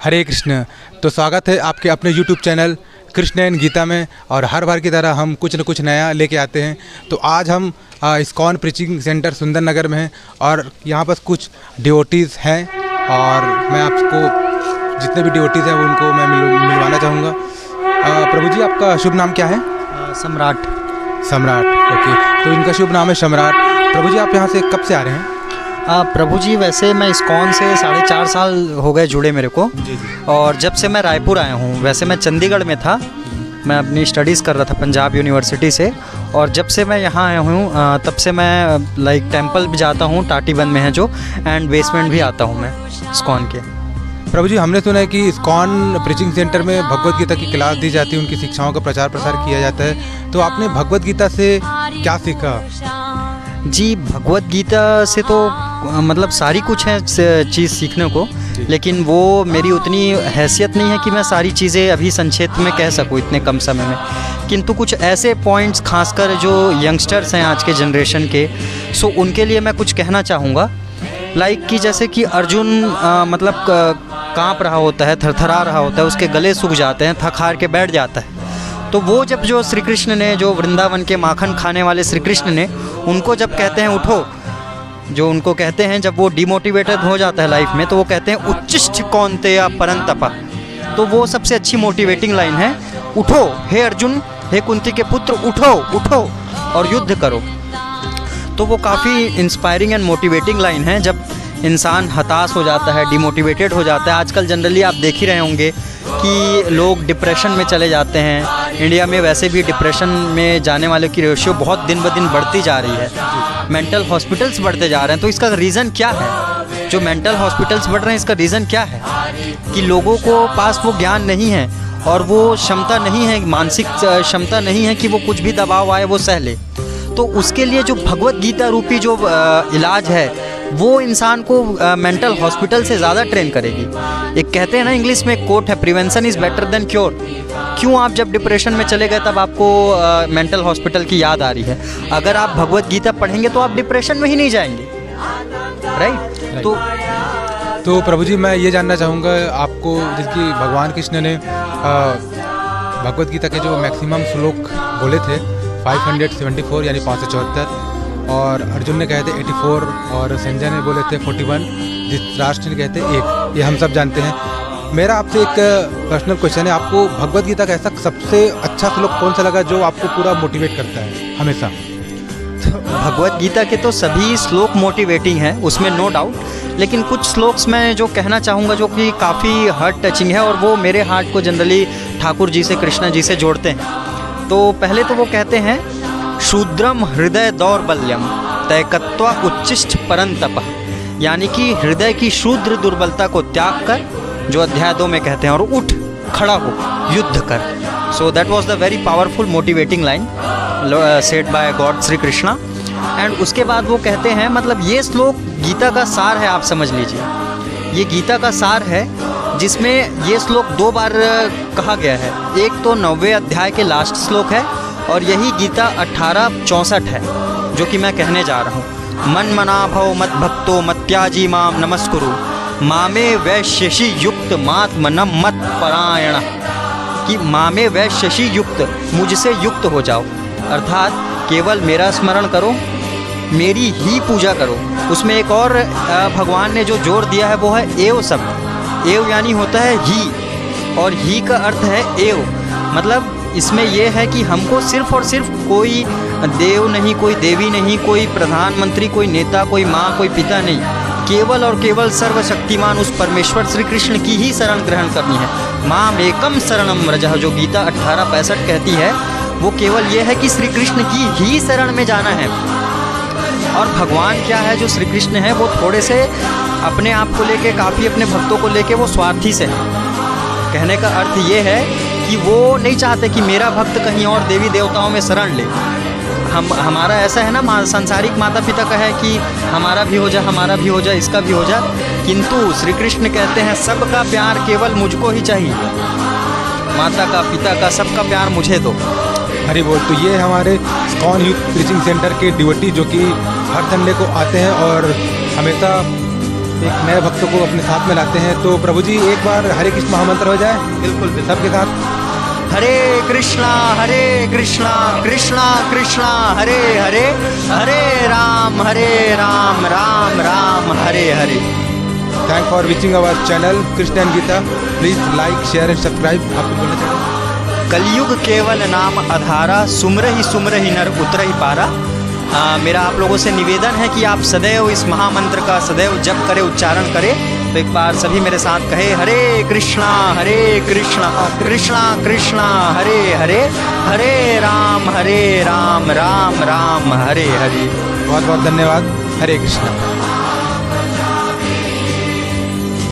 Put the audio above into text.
हरे कृष्ण। तो स्वागत है आपके अपने YouTube channel Krishna and Gita में। और हर बार की तरह हम कुछ न कुछ नया लेके आते हैं। तो आज हम इस्कॉन प्रीचिंग सेंटर सुंदर नगर में हैं और यहाँ पर कुछ डिवोटीज़ हैं और मैं आपको जितने भी डिवोटीज़ हैं उनको मैं मिलवाना चाहूँगा। प्रभु जी, आपका शुभ नाम क्या है? सम्राट। सम्राट, ओके। तो इनका शुभ नाम है सम्राट। प्रभु जी, आप यहाँ से कब से आ रहे हैं? प्रभु जी, वैसे मैं इस्कॉन से 4.5 साल हो गए जुड़े मेरे को। जी। और जब से मैं रायपुर आया हूँ, वैसे मैं चंडीगढ़ में था, मैं अपनी स्टडीज़ कर रहा था पंजाब यूनिवर्सिटी से। और जब से मैं यहाँ आया हूँ तब से मैं टेंपल भी जाता हूँ, टाटीबंद में है जो, एंड बेसमेंट भी आता हूँ मैं इस्कॉन के। प्रभु जी, हमने सुना है कि इस्कॉन प्रीचिंग सेंटर में भगवत गीता की क्लास दी जाती है, उनकी शिक्षाओं का प्रचार प्रसार किया जाता है। तो आपने भगवत गीता से क्या सीखा? जी, भगवत गीता से तो मतलब सारी कुछ है चीज़ सीखने को, लेकिन वो मेरी उतनी हैसियत नहीं है कि मैं सारी चीज़ें अभी संक्षेप में कह सकूँ इतने कम समय में। किंतु कुछ ऐसे पॉइंट्स, खासकर जो यंगस्टर्स हैं आज के जनरेशन के, सो उनके लिए मैं कुछ कहना चाहूँगा। लाइक कि जैसे कि अर्जुन मतलब काँप रहा होता है, थरथरा रहा होता है, उसके गले सूख जाते हैं, थक हार के बैठ जाता है। तो वो जब जो श्री कृष्ण ने, जो वृंदावन के माखन खाने वाले श्री कृष्ण ने उनको जब कहते हैं उठो, जो उनको कहते हैं जब वो डिमोटिवेटेड हो जाता है लाइफ में, तो वो कहते हैं उच्चिष्ट कौन्तेय परंतपा। तो वो सबसे अच्छी मोटिवेटिंग लाइन है, उठो हे अर्जुन, हे कुंती के पुत्र, उठो उठो और युद्ध करो। तो वो काफ़ी इंस्पायरिंग एंड मोटिवेटिंग लाइन है जब इंसान हताश हो जाता है, डिमोटिवेटेड हो जाता है। आजकल जनरली आप देख ही रहे होंगे कि लोग डिप्रेशन में चले जाते हैं। इंडिया में वैसे भी डिप्रेशन में जाने वालों की रेशियो बहुत दिन ब दिन बढ़ती जा रही है, मेंटल हॉस्पिटल्स बढ़ते जा रहे हैं। तो इसका रीज़न क्या है? जो मेंटल हॉस्पिटल्स बढ़ रहे हैं, इसका रीज़न क्या है? कि लोगों को पास वो ज्ञान नहीं है और वो क्षमता नहीं है, मानसिक क्षमता नहीं है कि वो कुछ भी दबाव आए वो सह ले। तो उसके लिए जो भगवत गीता रूपी जो इलाज है, वो इंसान को मेंटल हॉस्पिटल से ज़्यादा ट्रेन करेगी। एक कहते हैं ना, इंग्लिश में कोट है, prevention is better than cure. क्यों आप जब डिप्रेशन में चले गए तब आपको मेंटल हॉस्पिटल की याद आ रही है? अगर आप भगवत गीता पढ़ेंगे तो आप डिप्रेशन में ही नहीं जाएंगे, राइट? तो प्रभु जी, मैं ये जानना चाहूँगा आपको, जिसकी भगवान कृष्ण ने भगवत गीता के जो मैक्सिमम श्लोक बोले थे 574 यानी 574, और अर्जुन ने कहे थे 84 और संजय ने बोले थे 41, धृतराष्ट्र ने कहते 1। ये हम सब जानते हैं। मेरा आपसे एक पर्सनल क्वेश्चन है, आपको भगवत गीता का ऐसा सबसे अच्छा श्लोक कौन सा लगा जो आपको पूरा मोटिवेट करता है हमेशा? तो भगवत गीता के तो सभी श्लोक मोटिवेटिंग हैं, उसमें नो डाउट। लेकिन कुछ श्लोक्स मैं जो कहना चाहूँगा जो कि काफ़ी हार्ट टचिंग है और वो मेरे हार्ट को जनरली ठाकुर जी से, कृष्णा जी से जोड़ते हैं। तो पहले तो वो कहते हैं, शूद्रम हृदय दौर्बल्यम तैकत्वा उच्चिष्ट परंतप, यानी कि हृदय की शूद्र दुर्बलता को त्याग कर, जो अध्याय 2 में कहते हैं, और उठ खड़ा हो, युद्ध कर। So that was the very powerful motivating line said bye God Shri Krishna. And उसके बाद वो कहते हैं, मतलब ये श्लोक गीता का सार है, आप समझ लीजिए, ये गीता का सार है, जिसमें ये श्लोक 2 बार कहा गया है। एक तो 9वें अध्याय के लास्ट श्लोक है और यही गीता 1864 है, जो कि मैं कहने जा रहा हूँ। मन मना भव मत भक्तो मत्याजी माम नमस्कुरु मामे वैश्यसी युक्त मात्मनम मत परायण, कि मामे वैश्यसी युक्त, मुझसे युक्त हो जाओ, अर्थात केवल मेरा स्मरण करो, मेरी ही पूजा करो। उसमें एक और भगवान ने जो जोर दिया है वो है एव शब्द। एव यानी होता है ही, और ही का अर्थ है एव। मतलब इसमें यह है कि हमको सिर्फ और सिर्फ कोई देव नहीं, कोई देवी नहीं, कोई प्रधानमंत्री, कोई नेता, कोई माँ, कोई पिता नहीं, केवल और केवल सर्वशक्तिमान उस परमेश्वर श्री कृष्ण की ही शरण ग्रहण करनी है। माम एकम शरणम व्रजः, जो गीता 1865 कहती है, वो केवल ये है कि श्री कृष्ण की ही शरण में जाना है। और भगवान क्या है, जो श्री कृष्ण है, वो थोड़े से अपने आप को लेके, काफ़ी अपने भक्तों को लेके वो स्वार्थी से है। कहने का अर्थ ये है कि वो नहीं चाहते कि मेरा भक्त कहीं और देवी देवताओं में शरण ले। हमारा ऐसा है ना, सांसारिक माता पिता का है कि हमारा भी हो जा, हमारा भी हो जा, इसका भी हो जा, किंतु श्री कृष्ण कहते हैं सबका प्यार केवल मुझको ही चाहिए, माता का, पिता का, सबका प्यार मुझे दो। हरी बोल। तो ये हमारे इस्कॉन यूथ प्रीचिंग सेंटर के डिवोटी जो कि हर संडे को आते हैं और हमेशा एक नए भक्तों को अपने साथ में लाते हैं। तो प्रभु जी एक बार हरे कृष्ण महामंत्र हो जाए बिल्कुल सबके साथ। Hare Krishna Krishna Krishna Hare Hare, Hare Ram Ram Ram Hare Hare. Thank for watching our channel Krishna and Gita. Please like share and subscribe. आपको बोलना चाहिए। कलयुग केवल नाम आधारा, सुमरहि नर उतरहि पारा। मेरा आप लोगों से निवेदन है कि आप सदैव इस महामंत्र का सदैव जप करें, उच्चारण करें। तो एक बार सभी मेरे साथ कहे हरे कृष्णा कृष्णा कृष्णा हरे हरे, हरे राम राम राम हरे हरे। बहुत बहुत धन्यवाद। हरे कृष्णा।